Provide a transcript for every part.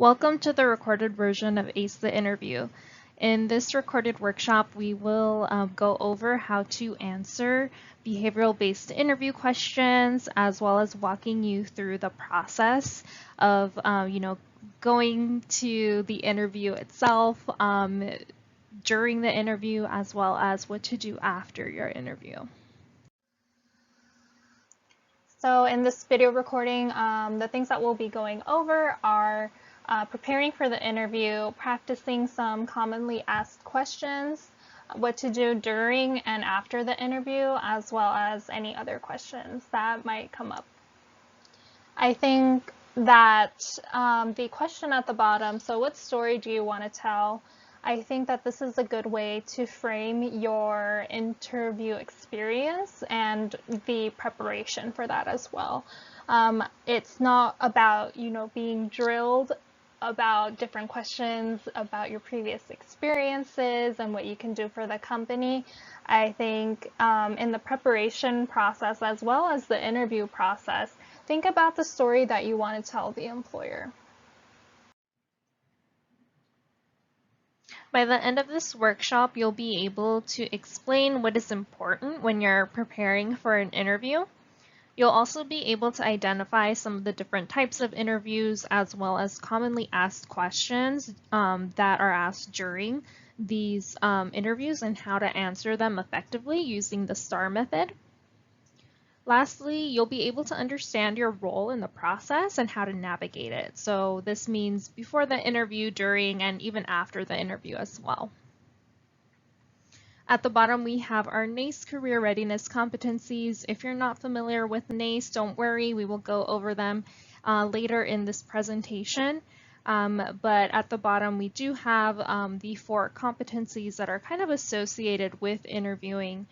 Welcome to the recorded version of Ace the Interview. In this recorded workshop, we will go over how to answer behavioral-based interview questions, as well as walking you through the process of, going to the interview itself, during the interview, as well as what to do after your interview. So in this video recording, the things that we'll be going over are preparing for the interview, practicing some commonly asked questions, what to do during and after the interview, as well as any other questions that might come up. I think that the question at the bottom, so what story do you want to tell? I think that this is a good way to frame your interview experience and the preparation for that as well. It's not about, being drilled about different questions about your previous experiences and what you can do for the company. I think in the preparation process as well as the interview process, think about the story that you want to tell the employer. By the end of this workshop, you'll be able to explain what is important when you're preparing for an interview. You'll also be able to identify some of the different types of interviews as well as commonly asked questions that are asked during these interviews and how to answer them effectively using the STAR method. Lastly, you'll be able to understand your role in the process and how to navigate it. So this means before the interview, during, and even after the interview as well. At the bottom, we have our NACE career readiness competencies. If you're not familiar with NACE, don't worry, we will go over them later in this presentation. But at the bottom, we do have the 4 competencies that are kind of associated with interviewing.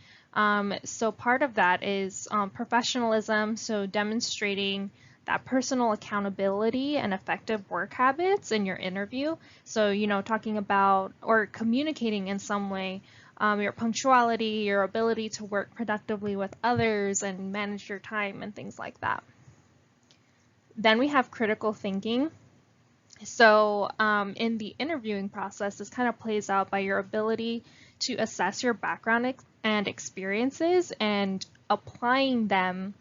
So part of that is professionalism, so demonstrating that personal accountability and effective work habits in your interview. So, talking about or communicating in some way your punctuality, your ability to work productively with others and manage your time and things like that. Then we have critical thinking. So in the interviewing process, this kind of plays out by your ability to assess your background and experiences and applying them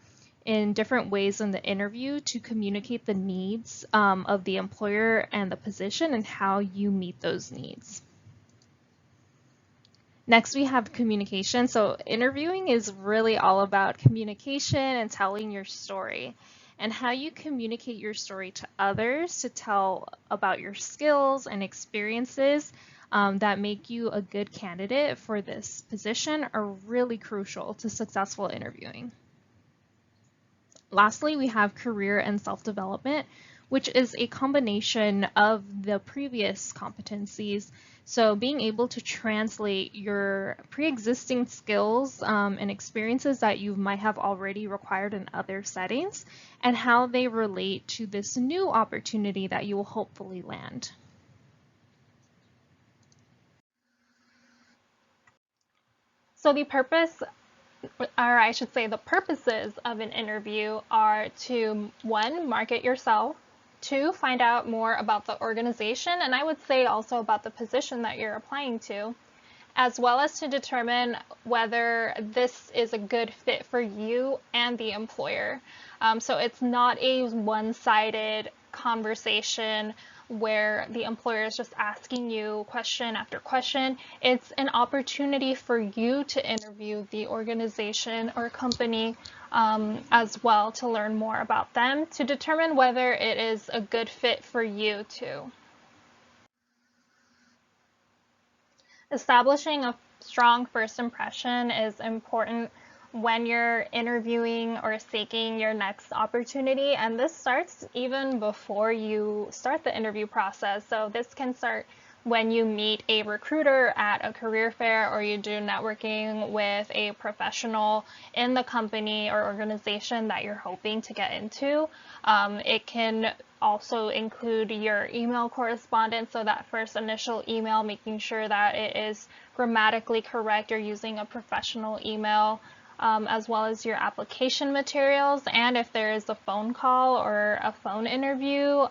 in different ways in the interview to communicate the needs of the employer and the position and how you meet those needs. Next, we have communication. So interviewing is really all about communication and telling your story and how you communicate your story to others to tell about your skills and experiences that make you a good candidate for this position are really crucial to successful interviewing. Lastly, we have career and self-development, which is a combination of the previous competencies. So being able to translate your pre-existing skills and experiences that you might have already required in other settings and how they relate to this new opportunity that you will hopefully land. So the purpose, or I should say the purposes of an interview are to, 1, market yourself, 2, find out more about the organization, and I would say also about the position that you're applying to, as well as to determine whether this is a good fit for you and the employer. So it's not a one-sided conversation where the employer is just asking you question after question. It's an opportunity for you to interview the organization or company as well to learn more about them to determine whether it is a good fit for you too. Establishing a strong first impression is important when you're interviewing or seeking your next opportunity, and this starts even before you start the interview process. So this can start when you meet a recruiter at a career fair or you do networking with a professional in the company or organization that you're hoping to get into. It can also include your email correspondence, so that first initial email, making sure that it is grammatically correct, you're using a professional email. as well as your application materials, and if there is a phone call or a phone interview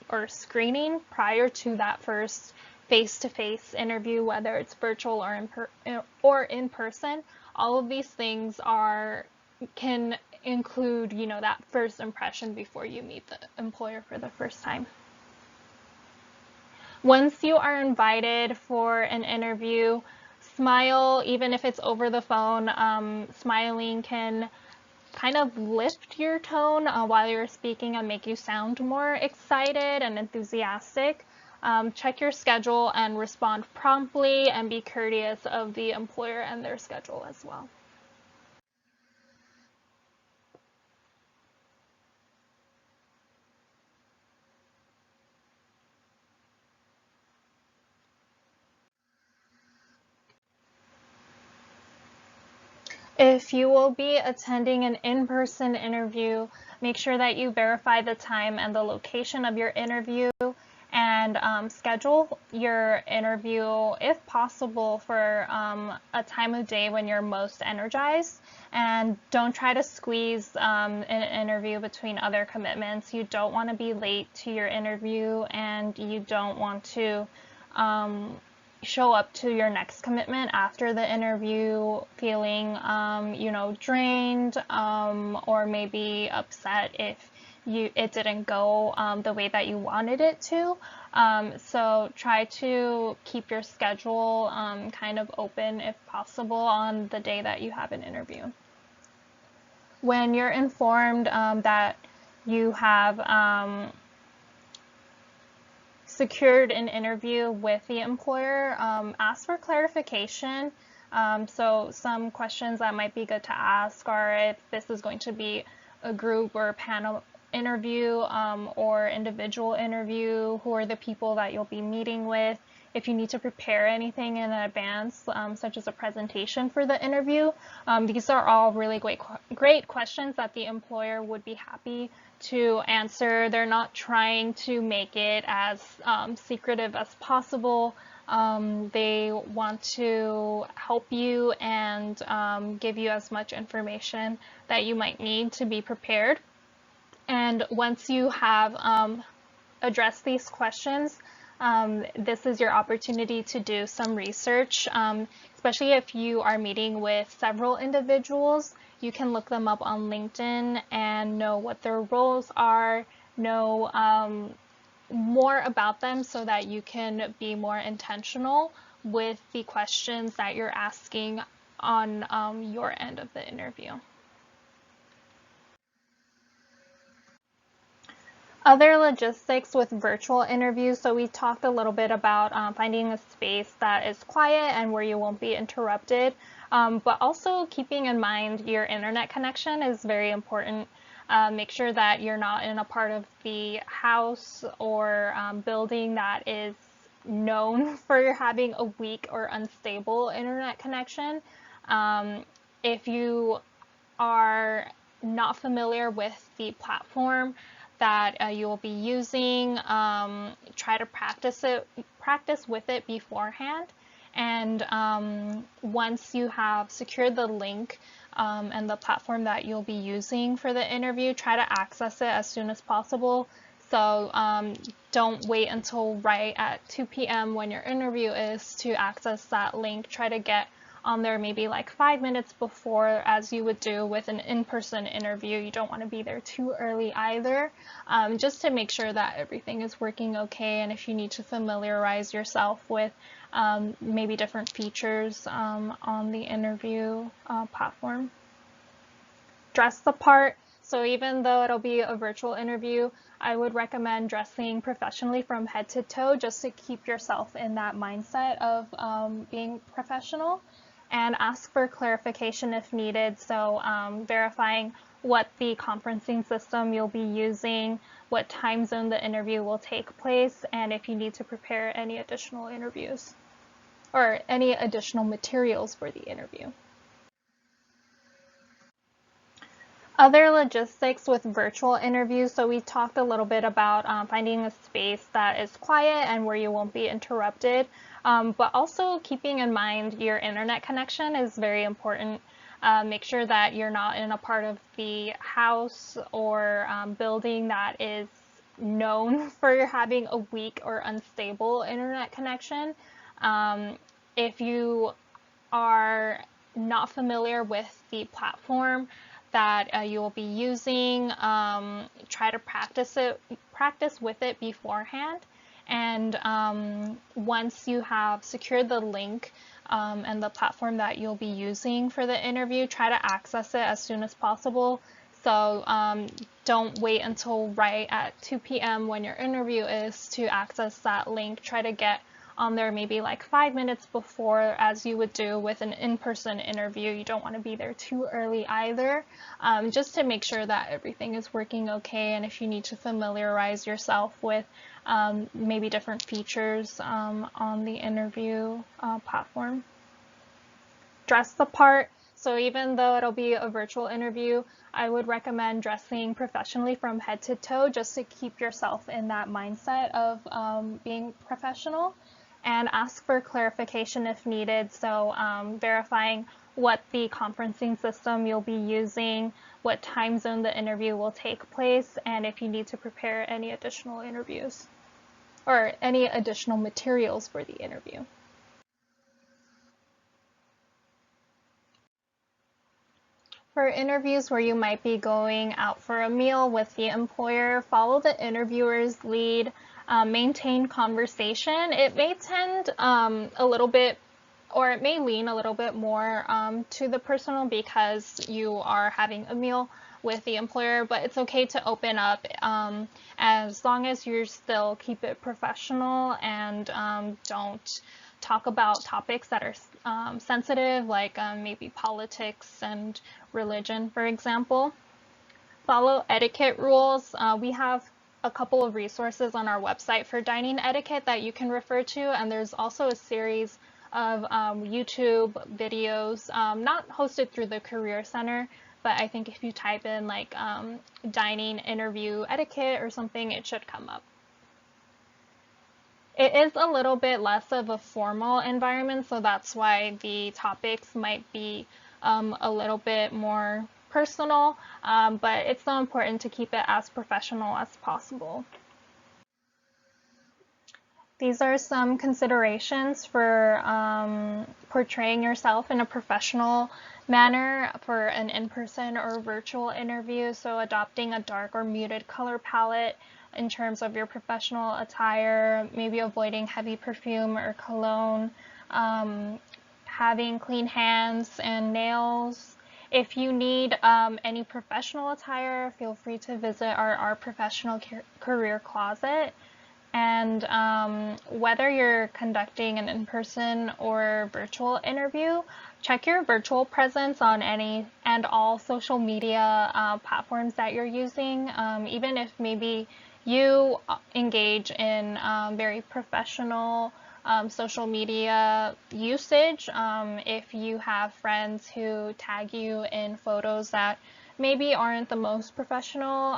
or screening prior to that first face-to-face interview, whether it's virtual or in person. All of these things can include, that first impression before you meet the employer for the first time. Once you are invited for an interview, smile, even if it's over the phone. Smiling can kind of lift your tone while you're speaking and make you sound more excited and enthusiastic. Check your schedule and respond promptly, and be courteous of the employer and their schedule as well. If you will be attending an in-person interview, make sure that you verify the time and the location of your interview, and schedule your interview, if possible, for a time of day when you're most energized. And don't try to squeeze an interview between other commitments. You don't want to be late to your interview, and you don't want to show up to your next commitment after the interview feeling, drained, or maybe upset if it didn't go the way that you wanted it to. So try to keep your schedule kind of open if possible on the day that you have an interview. When you're informed that you have secured an interview with the employer, ask for clarification. So some questions that might be good to ask are if this is going to be a group or panel interview or individual interview, who are the people that you'll be meeting with, if you need to prepare anything in advance, such as a presentation for the interview. These are all really great questions that the employer would be happy to answer. They're not trying to make it as secretive as possible. They want to help you and give you as much information that you might need to be prepared. And once you have addressed these questions, this is your opportunity to do some research, especially if you are meeting with several individuals. You can look them up on LinkedIn and know what their roles are, know more about them, so that you can be more intentional with the questions that you're asking on your end of the interview. Other logistics with virtual interviews. So we talked a little bit about finding a space that is quiet and where you won't be interrupted, but also keeping in mind your internet connection is very important. Make sure that you're not in a part of the house or building that is known for having a weak or unstable internet connection. If you are not familiar with the platform that you will be using, try to practice with it beforehand. And once you have secured the link and the platform that you'll be using for the interview, try to access it as soon as possible. So don't wait until right at 2 p.m. when your interview is to access that link. Try to get on there maybe like 5 minutes before, as you would do with an in-person interview. You don't want to be there too early either, just to make sure that everything is working okay, and if you need to familiarize yourself with maybe different features on the interview platform. Dress the part. So even though it'll be a virtual interview, I would recommend dressing professionally from head to toe, just to keep yourself in that mindset of being professional. And ask for clarification if needed. So verifying what the conferencing system you'll be using, what time zone the interview will take place, and if you need to prepare any additional interviews or any additional materials for the interview. Other logistics with virtual interviews. So we talked a little bit about finding a space that is quiet and where you won't be interrupted, but also keeping in mind your internet connection is very important. Make sure that you're not in a part of the house or building that is known for having a weak or unstable internet connection. If you are not familiar with the platform that you will be using, try to practice with it beforehand. And once you have secured the link and the platform that you'll be using for the interview, try to access it as soon as possible. So don't wait until right at 2 p.m. when your interview is to access that link. Try to get on there maybe like 5 minutes before, as you would do with an in-person interview. You don't want to be there too early either, just to make sure that everything is working okay, and if you need to familiarize yourself with maybe different features on the interview platform. Dress the part. So even though it'll be a virtual interview, I would recommend dressing professionally from head to toe, just to keep yourself in that mindset of being professional. And ask for clarification if needed. So verifying what the conferencing system you'll be using, what time zone the interview will take place, and if you need to prepare any additional interviews or any additional materials for the interview. For interviews where you might be going out for a meal with the employer, follow the interviewer's lead, maintain conversation. It may tend a little bit, or it may lean a little bit more to the personal because you are having a meal with the employer, but it's okay to open up as long as you still keep it professional and don't talk about topics that are sensitive, like maybe politics and religion, for example. Follow etiquette rules. We have a couple of resources on our website for dining etiquette that you can refer to, and there's also a series of YouTube videos, not hosted through the Career Center, but I think if you type in like dining interview etiquette or something, it should come up. It is a little bit less of a formal environment, so that's why the topics might be a little bit more personal, but it's so important to keep it as professional as possible. These are some considerations for portraying yourself in a professional manner for an in-person or virtual interview. So adopting a dark or muted color palette in terms of your professional attire, maybe avoiding heavy perfume or cologne, having clean hands and nails. If you need any professional attire, feel free to visit our professional career closet. And whether you're conducting an in-person or virtual interview, check your virtual presence on any and all social media platforms that you're using. Even if maybe you engage in very professional social media usage, if you have friends who tag you in photos that maybe aren't the most professional,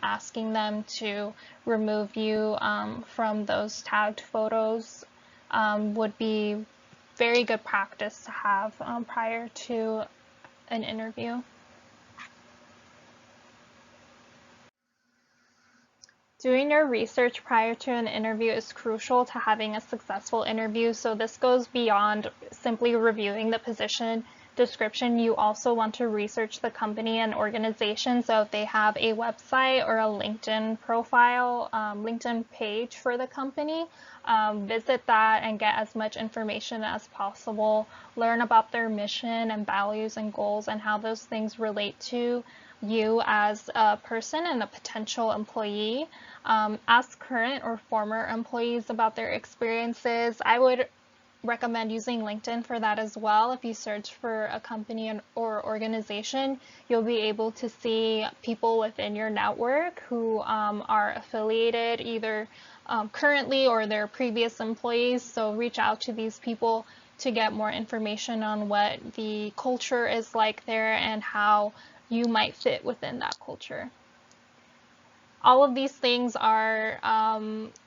asking them to remove you from those tagged photos would be very good practice to have prior to an interview. Doing your research prior to an interview is crucial to having a successful interview. So this goes beyond simply reviewing the position description. You also want to research the company and organization. So if they have a website or a LinkedIn profile, LinkedIn page for the company, visit that and get as much information as possible. Learn about their mission and values and goals and how those things relate to you as a person and a potential employee. Ask current or former employees about their experiences. I would recommend using LinkedIn for that as well. If you search for a company or organization, you'll be able to see people within your network who are affiliated either currently or their previous employees. So reach out to these people to get more information on what the culture is like there and how you might fit within that culture. All of these things are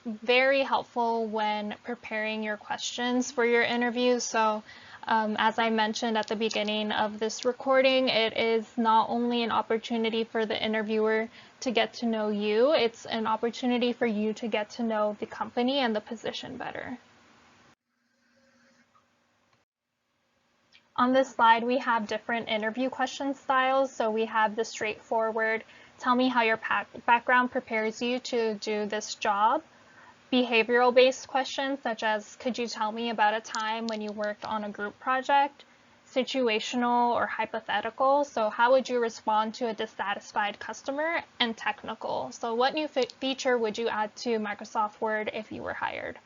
very helpful when preparing your questions for your interview. So As I mentioned at the beginning of this recording, it is not only an opportunity for the interviewer to get to know you, it's an opportunity for you to get to know the company and the position better. On this slide, we have different interview question styles. So we have the straightforward, tell me how your background prepares you to do this job. Behavioral-based questions such as, could you tell me about a time when you worked on a group project? Situational or hypothetical, so how would you respond to a dissatisfied customer? And technical, so what new feature would you add to Microsoft Word if you were hired?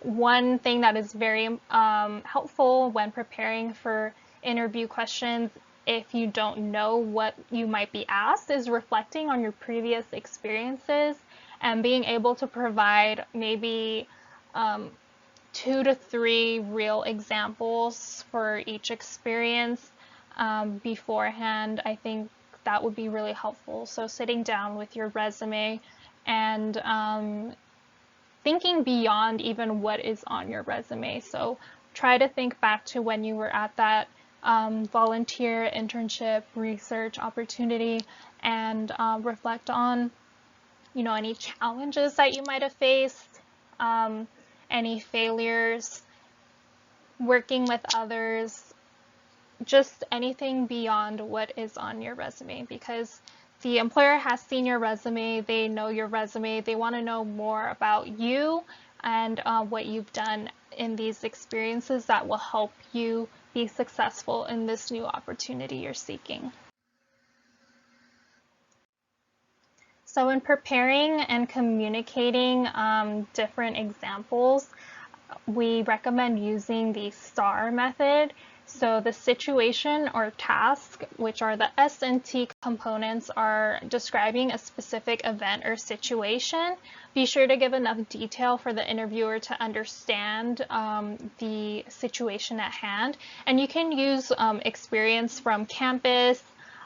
One thing that is very helpful when preparing for interview questions, if you don't know what you might be asked, is reflecting on your previous experiences and being able to provide maybe 2 to 3 real examples for each experience beforehand. I think that would be really helpful. So sitting down with your resume and thinking beyond even what is on your resume. So try to think back to when you were at that volunteer, internship, research opportunity, and reflect on, you know, any challenges that you might have faced, any failures, working with others, just anything beyond what is on your resume, because the employer has seen your resume, they know your resume, they want to know more about you and what you've done in these experiences that will help you be successful in this new opportunity you're seeking. So in preparing and communicating different examples, we recommend using the STAR method. So the situation or task, which are the S and T components, are describing a specific event or situation. Be sure to give enough detail for the interviewer to understand the situation at hand. And you can use experience from campus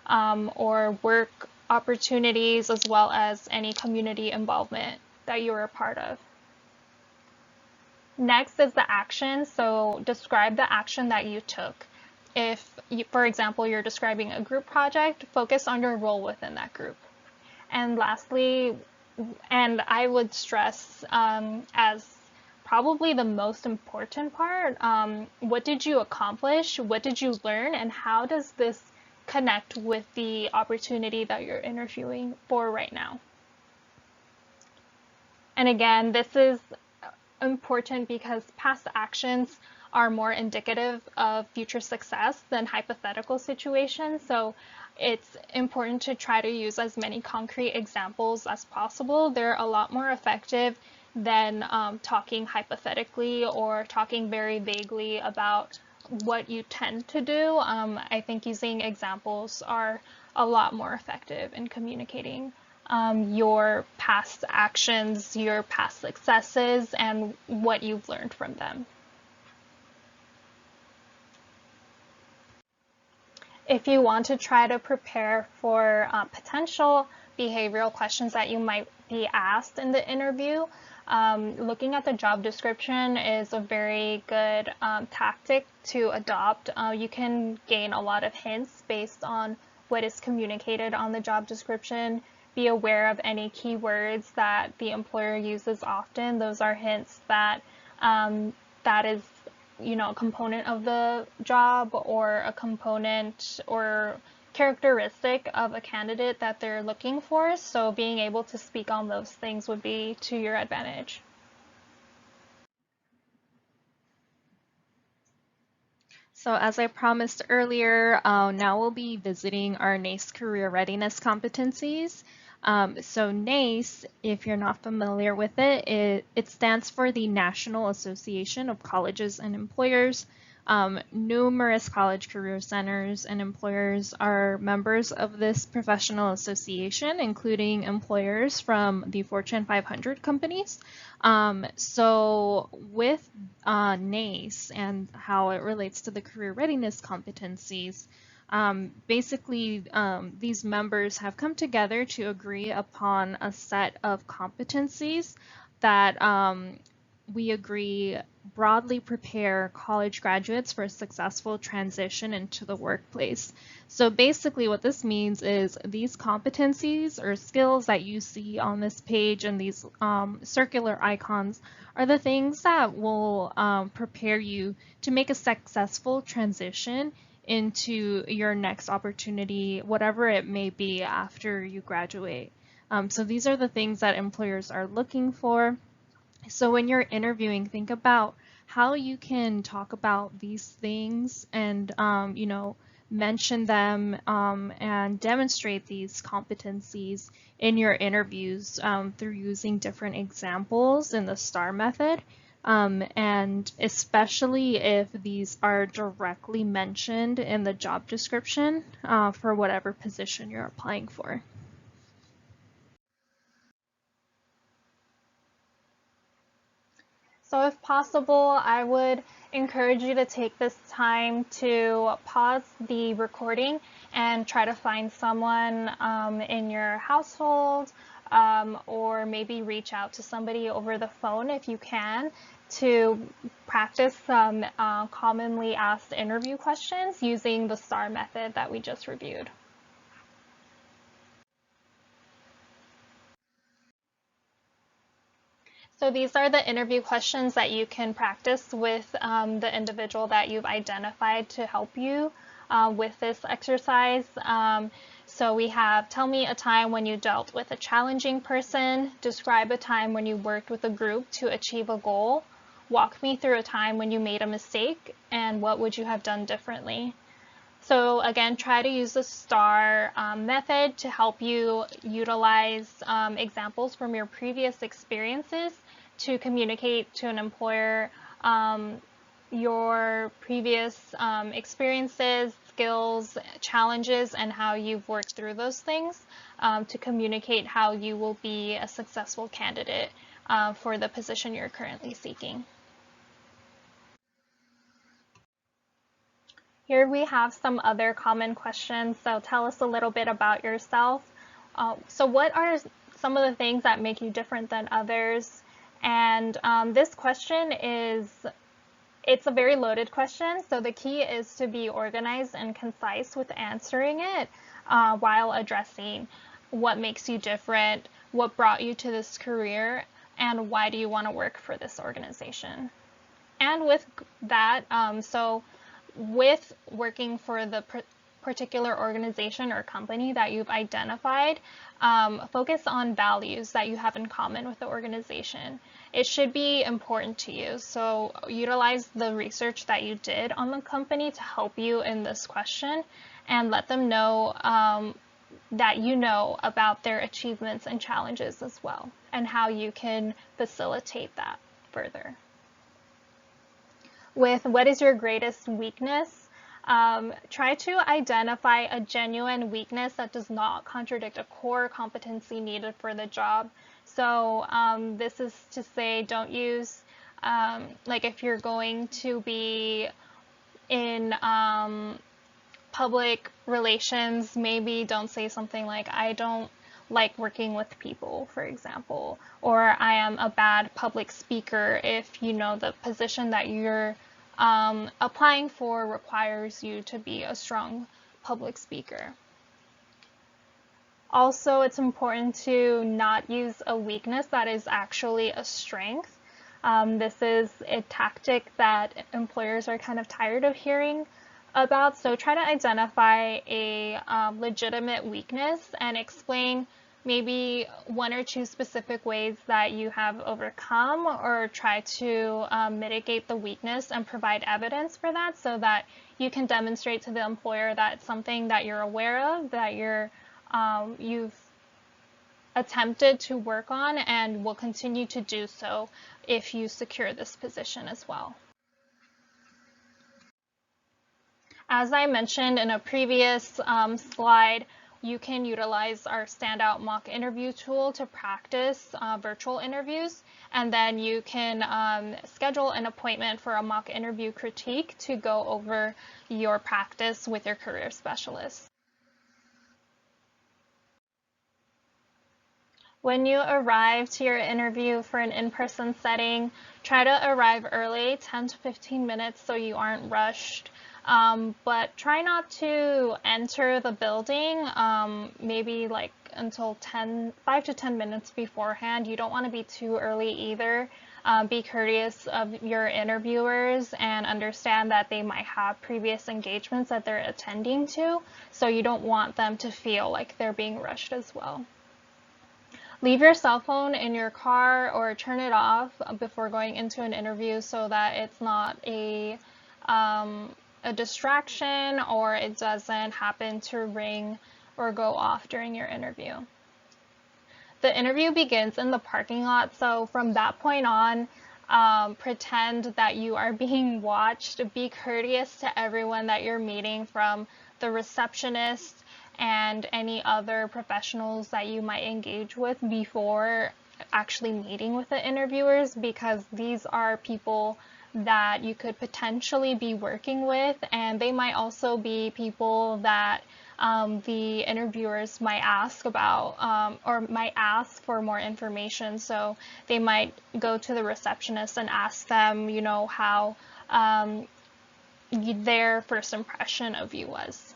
or work opportunities, as well as any community involvement that you were a part of. Next is the action. So describe the action that you took. If, for example, you're describing a group project, focus on your role within that group. And lastly, and I would stress as probably the most important part, what did you accomplish? What did you learn? And how does this connect with the opportunity that you're interviewing for right now? And again, this is important because past actions are more indicative of future success than hypothetical situations. So it's important to try to use as many concrete examples as possible. They're a lot more effective than talking hypothetically or talking very vaguely about what you tend to do. I think using examples are a lot more effective in communicating your past actions, your past successes, and what you've learned from them. If you want to try to prepare for potential behavioral questions that you might be asked in the interview, looking at the job description is a very good tactic to adopt. You can gain a lot of hints based on what is communicated on the job description. Be aware of any keywords that the employer uses often. Those are hints that that is, you know, a component of the job or a component or characteristic of a candidate that they're looking for. So being able to speak on those things would be to your advantage. So as I promised earlier, now we'll be visiting our NACE career readiness competencies. So NACE, if you're not familiar with it, it stands for the National Association of Colleges and Employers. Numerous college career centers and employers are members of this professional association, including employers from the Fortune 500 companies. So with NACE and how it relates to the career readiness competencies, basically, these members have come together to agree upon a set of competencies that we agree broadly prepare college graduates for a successful transition into the workplace. So basically what this means is these competencies or skills that you see on this page and these circular icons are the things that will prepare you to make a successful transition into your next opportunity, whatever it may be after you graduate. So these are the things that employers are looking for. So when you're interviewing, think about how you can talk about these things and, mention them and demonstrate these competencies in your interviews through using different examples in the STAR method. And especially if these are directly mentioned in the job description for whatever position you're applying for. So if possible, I would encourage you to take this time to pause the recording and try to find someone in your household or maybe reach out to somebody over the phone if you can to practice some commonly asked interview questions using the STAR method that we just reviewed. So these are the interview questions that you can practice with the individual that you've identified to help you with this exercise. So we have, tell me a time when you dealt with a challenging person, describe a time when you worked with a group to achieve a goal, walk me through a time when you made a mistake, and what would you have done differently? So again, try to use the STAR method to help you utilize examples from your previous experiences to communicate to an employer your previous experiences, skills, challenges, and how you've worked through those things to communicate how you will be a successful candidate for the position you're currently seeking. Here we have some other common questions. So tell us a little bit about yourself. So what are some of the things that make you different than others? And this question it's a very loaded question. So the key is to be organized and concise with answering it while addressing what makes you different, what brought you to this career, and why do you want to work for this organization? And with that, so with working for the particular organization or company that you've identified, focus on values that you have in common with the organization. It should be important to you. So utilize the research that you did on the company to help you in this question and let them know that you know about their achievements and challenges as well and how you can facilitate that further. With what is your greatest weakness, try to identify a genuine weakness that does not contradict a core competency needed for the job. So this is to say, don't use, like if you're going to be in public relations, maybe don't say something like, I don't like working with people, for example, or I am a bad public speaker if you know the position that you're applying for requires you to be a strong public speaker. Also, it's important to not use a weakness that is actually a strength. This is a tactic that employers are kind of tired of hearing about. So try to identify a legitimate weakness and explain maybe one or two specific ways that you have overcome or try to mitigate the weakness and provide evidence for that so that you can demonstrate to the employer that it's something that you're aware of, that you've attempted to work on and will continue to do so if you secure this position as well. As I mentioned in a previous slide, you can utilize our standout mock interview tool to practice virtual interviews, and then you can schedule an appointment for a mock interview critique to go over your practice with your career specialist. When you arrive to your interview for an in-person setting, try to arrive early, 10 to 15 minutes, so you aren't rushed. But try not to enter the building maybe like until 5 to 10 minutes beforehand. You don't want to be too early either. Be courteous of your interviewers and understand that they might have previous engagements that they're attending to, so you don't want them to feel like they're being rushed as well. Leave your cell phone in your car or turn it off before going into an interview so that it's not a distraction or it doesn't happen to ring or go off during your interview. The interview begins in the parking lot, so from that point on, pretend that you are being watched. Be courteous to everyone that you're meeting, from the receptionist and any other professionals that you might engage with before actually meeting with the interviewers, because these are people that you could potentially be working with, and they might also be people that the interviewers might ask about or might ask for more information. So they might go to the receptionist and ask them, you know, how their first impression of you was.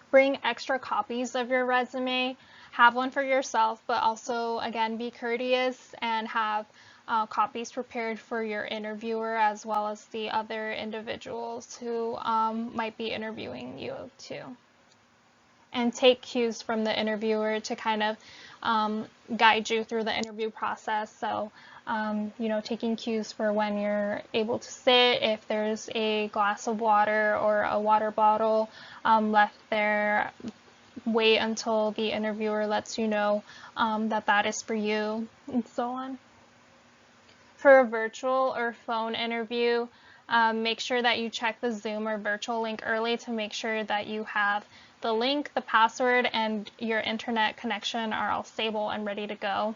Bring extra copies of your resume. Have one for yourself, but also, again, be courteous and have copies prepared for your interviewer as well as the other individuals who might be interviewing you too. And take cues from the interviewer to kind of guide you through the interview process. So, you know, taking cues for when you're able to sit, if there's a glass of water or a water bottle left there, wait until the interviewer lets you know that that is for you, and so on. For a virtual or phone interview, make sure that you check the Zoom or virtual link early to make sure that you have the link, the password, and your internet connection are all stable and ready to go.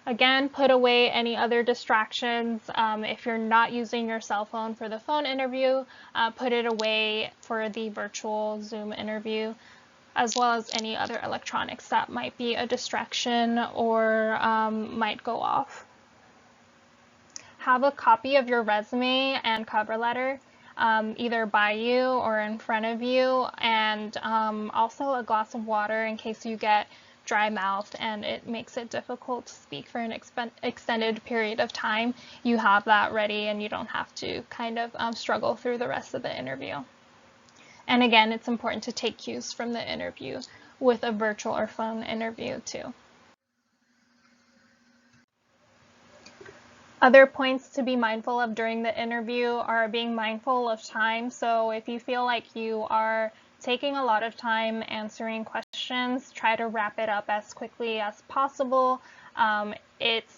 Again, put away any other distractions. If you're not using your cell phone for the phone interview, put it away for the virtual Zoom interview, as well as any other electronics that might be a distraction or might go off. Have a copy of your resume and cover letter either by you or in front of you, and also a glass of water in case you get dry mouthed and it makes it difficult to speak for an extended period of time. You have that ready and you don't have to kind of struggle through the rest of the interview. And again, it's important to take cues from the interview with a virtual or phone interview too. Other points to be mindful of during the interview are being mindful of time. So if you feel like you are taking a lot of time answering questions, try to wrap it up as quickly as possible. It's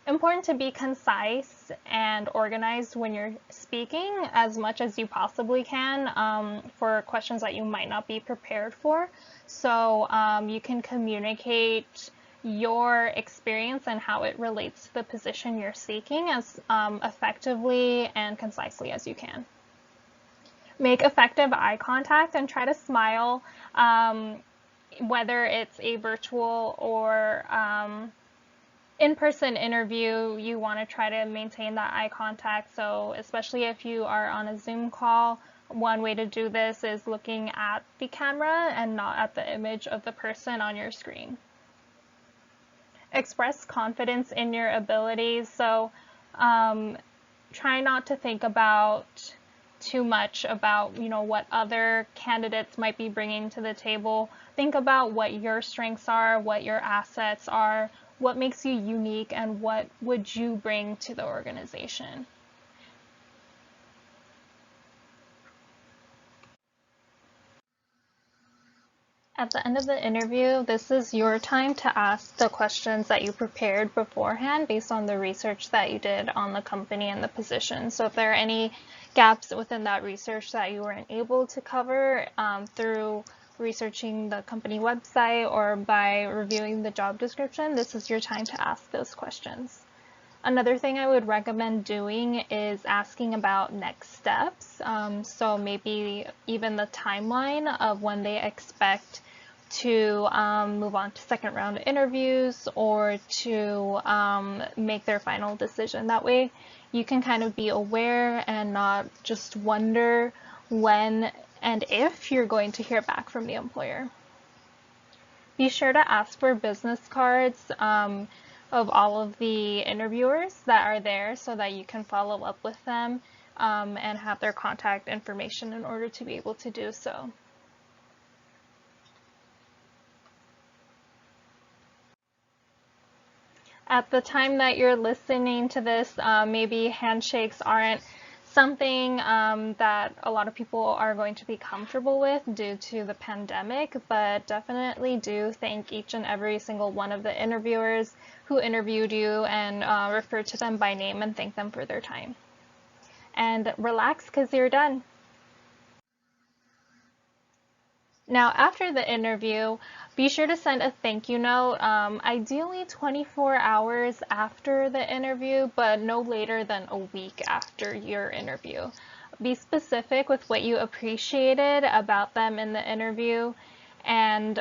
important to be concise and organized when you're speaking as much as you possibly can for questions that you might not be prepared for. So you can communicate your experience and how it relates to the position you're seeking as effectively and concisely as you can. Make effective eye contact and try to smile, whether it's a virtual or in-person interview. You want to try to maintain that eye contact. So especially if you are on a Zoom call, one way to do this is looking at the camera and not at the image of the person on your screen. Express confidence in your abilities. So try not to think about too much about, you know, what other candidates might be bringing to the table. Think about what your strengths are, what your assets are, what makes you unique, and what would you bring to the organization. At the end of the interview, this is your time to ask the questions that you prepared beforehand based on the research that you did on the company and the position. So if there are any gaps within that research that you weren't able to cover through researching the company website or by reviewing the job description, this is your time to ask those questions. Another thing I would recommend doing is asking about next steps. So maybe even the timeline of when they expect to move on to second round interviews or to make their final decision. That way you can kind of be aware and not just wonder when and if you're going to hear back from the employer. Be sure to ask for business cards of all of the interviewers that are there so that you can follow up with them and have their contact information in order to be able to do so. At the time that you're listening to this, maybe handshakes aren't something that a lot of people are going to be comfortable with due to the pandemic, but definitely do thank each and every single one of the interviewers who interviewed you and refer to them by name and thank them for their time. And relax because you're done. Now, after the interview, be sure to send a thank you note, ideally 24 hours after the interview, but no later than a week after your interview. Be specific with what you appreciated about them in the interview, and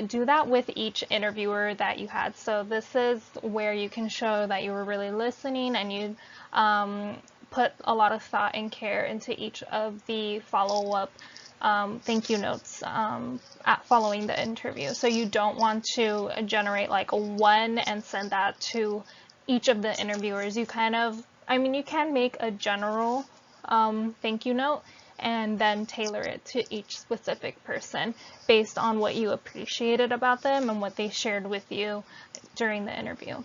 do that with each interviewer that you had. So this is where you can show that you were really listening and you put a lot of thought and care into each of the follow-up thank you notes following the interview. So you don't want to generate like a one and send that to each of the interviewers. You kind of, you can make a general thank you note and then tailor it to each specific person based on what you appreciated about them and what they shared with you during the interview.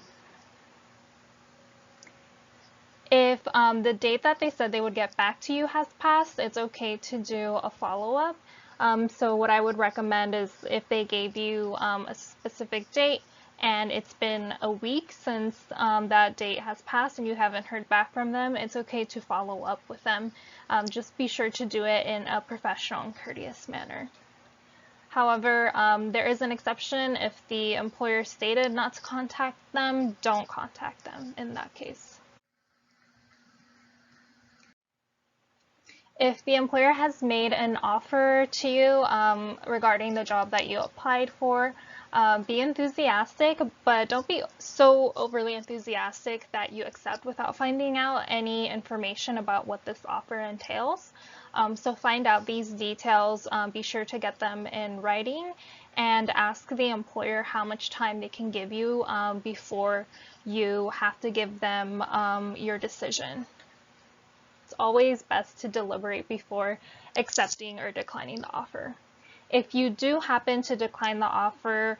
If the date that they said they would get back to you has passed, it's okay to do a follow-up. So what I would recommend is if they gave you a specific date and it's been a week since that date has passed and you haven't heard back from them, it's okay to follow up with them. Just be sure to do it in a professional and courteous manner. However, there is an exception. If the employer stated not to contact them, don't contact them in that case. If the employer has made an offer to you regarding the job that you applied for, be enthusiastic, but don't be so overly enthusiastic that you accept without finding out any information about what this offer entails. So find out these details, be sure to get them in writing, and ask the employer how much time they can give you before you have to give them your decision. It's always best to deliberate before accepting or declining the offer. If you do happen to decline the offer,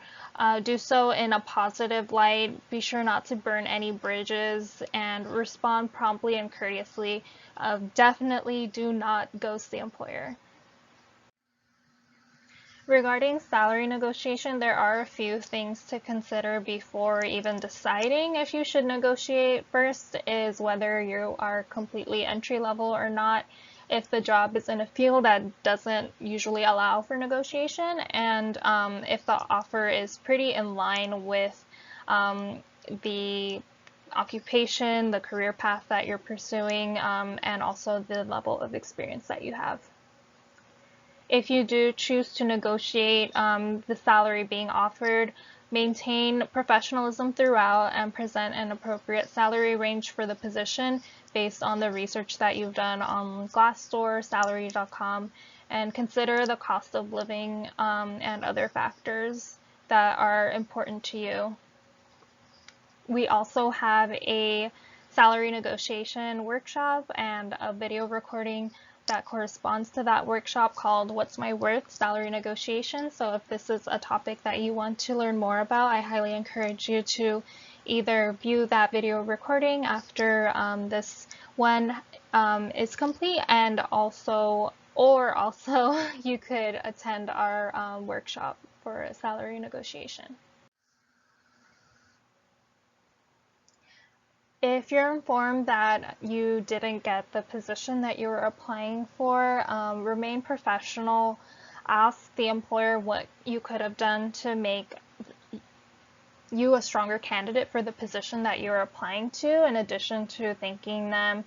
do so in a positive light. Be sure not to burn any bridges and respond promptly and courteously. Definitely do not ghost the employer. Regarding salary negotiation, there are a few things to consider before even deciding if you should negotiate. First is whether you are completely entry level or not, if the job is in a field that doesn't usually allow for negotiation, and if the offer is pretty in line with the occupation, the career path that you're pursuing, and also the level of experience that you have. If you do choose to negotiate the salary being offered, maintain professionalism throughout and present an appropriate salary range for the position based on the research that you've done on Glassdoor, salary.com, and consider the cost of living and other factors that are important to you. We also have a salary negotiation workshop and a video recording that corresponds to that workshop called What's My Worth? Salary Negotiation. So if this is a topic that you want to learn more about, I highly encourage you to either view that video recording after this one is complete, and also you could attend our workshop for salary negotiation. If you're informed that you didn't get the position that you were applying for, remain professional. Ask the employer what you could have done to make you a stronger candidate for the position that you're applying to, in addition to thanking them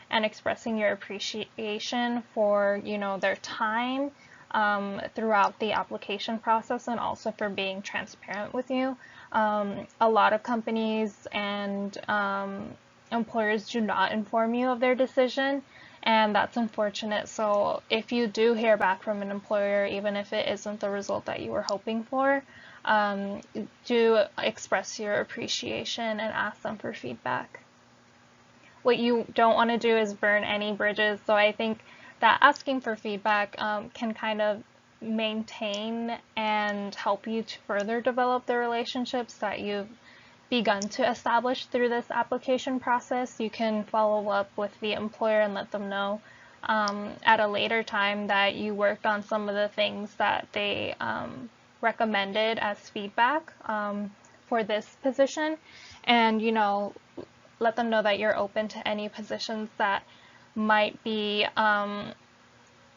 and expressing your appreciation for, their time. throughout the application process, and also for being transparent with you. A lot of companies and employers do not inform you of their decision, and that's unfortunate. So if you do hear back from an employer, even if it isn't the result that you were hoping for, do express your appreciation and ask them for feedback. What you don't want to do is burn any bridges. So I think that asking for feedback can kind of maintain and help you to further develop the relationships that you've begun to establish through this application process. You can follow up with the employer and let them know at a later time that you worked on some of the things that they recommended as feedback for this position, and let them know that you're open to any positions that might be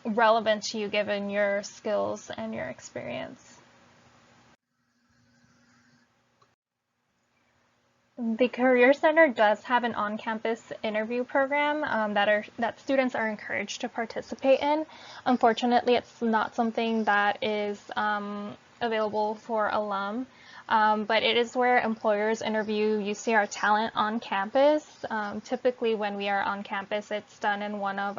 relevant to you given your skills and your experience. The Career Center does have an on-campus interview program that students are encouraged to participate in. Unfortunately, it's not something that is available for alum, but it is where employers interview UCR talent on campus. Typically, when we are on campus, it's done in one of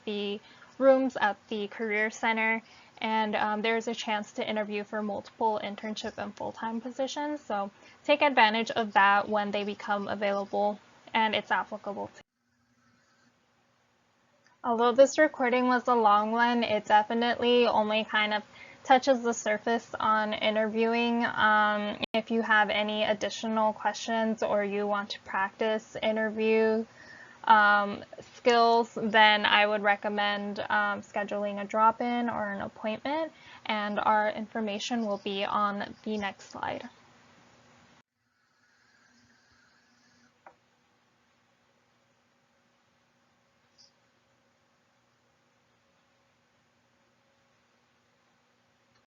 the rooms at the Career Center, and there's a chance to interview for multiple internship and full-time positions. So take advantage of that when they become available, and it's applicable to you. Although this recording was a long one, it definitely only kind of touches the surface on interviewing. If you have any additional questions or you want to practice interview skills, then I would recommend scheduling a drop-in or an appointment, and our information will be on the next slide.